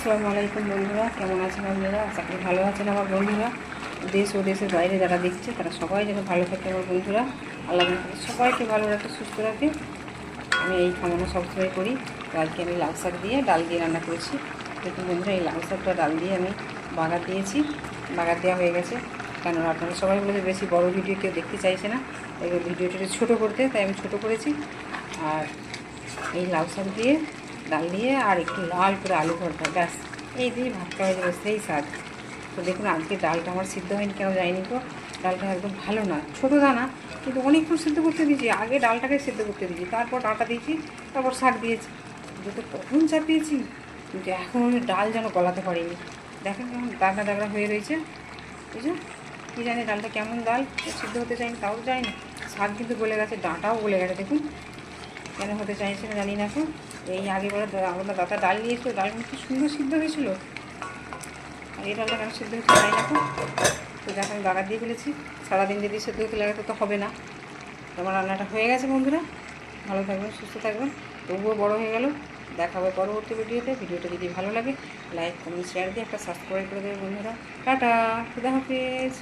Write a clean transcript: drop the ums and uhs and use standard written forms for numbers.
আসসালামু আলাইকুম বন্ধুরা, কেমন আছেন আপনারা? আশা করি ভালো আছেন আমার বন্ধুরা। দেশ ও দেশের বাইরে যারা দেখছে তারা সবাই যেন ভালো থাকে আমার বন্ধুরা। আল্লাহ যেন সবাইকে ভালো রাখে, সুস্থ রাখে। আমি এই কামনা সবসময় করি। তো আজকে আমি লাউ শাক দিয়ে ডাল দিয়ে রান্না করেছি। দেখুন বন্ধুরা, এই লাউ শাকটা ডাল দিয়ে আমি বাগার দিয়েছি। বাগার দেওয়া হয়ে গেছে, কারণ আপনারা সবাই বলে বেশি বড় ভিডিও কেউ দেখতে চাইছে না, তাই ভিডিওটা ছোটো করতে, তাই আমি ছোটো করেছি। আর এই লাউ শাক দিয়ে ডাল দিয়ে আর একটু লাল করে আলু ভর্তা, ব্যাস এই দিয়ে ভাত খাওয়া যাবে, সেই স্বাদ। তো দেখুন আজকে ডালটা আমার সিদ্ধ হয়নি, কেন যায়নি তো। ডালটা একদম ভালো না, ছোটো দানা, কিন্তু অনেকক্ষণ সিদ্ধ করতে দিয়েছি। আগে ডালটাকে সিদ্ধ করতে দিয়েছি, তারপর ডাঁটা দিয়েছি, তারপর শাক দিয়েছি। যেহেতু কখন চাপিয়েছি, কিন্তু এখন আমি ডাল যেন গলাতে পারিনি। দেখেন কেমন দাগড়া দাগড়া হয়ে রয়েছে, বুঝছো? কী জানি ডালটা কেমন ডাল, সিদ্ধ হতে চাইনি, তাও যায়নি। শাক কিন্তু গলে গেছে, ডাঁটাও গলে গেছে। দেখুন কেন হতে চাইছে না জানি না। এখন এই আগেবারে আমরা দাদা ডাল নিয়েছিল, ডালগুলো কি সুন্দর সিদ্ধ হয়েছিল, আর এই ডালটা কেন সিদ্ধ হচ্ছে জানি না। এখন তো দেখো আমি বাগার দিয়ে ফেলেছি। সারাদিন যদি সিদ্ধ হতে লাগাতে তো হবে না। আমার রান্নাটা হয়ে গেছে বন্ধুরা। ভালো থাকবেন, সুস্থ থাকবেন। তবুও বড় হয়ে গেল। দেখা হবে পরবর্তী ভিডিওতে। ভিডিওটা যদি ভালো লাগে লাইক কমেন্ট শেয়ার দিয়ে একটা সাবস্ক্রাইব করে দেবে বন্ধুরা। টাটা, খুদা হাফেজ।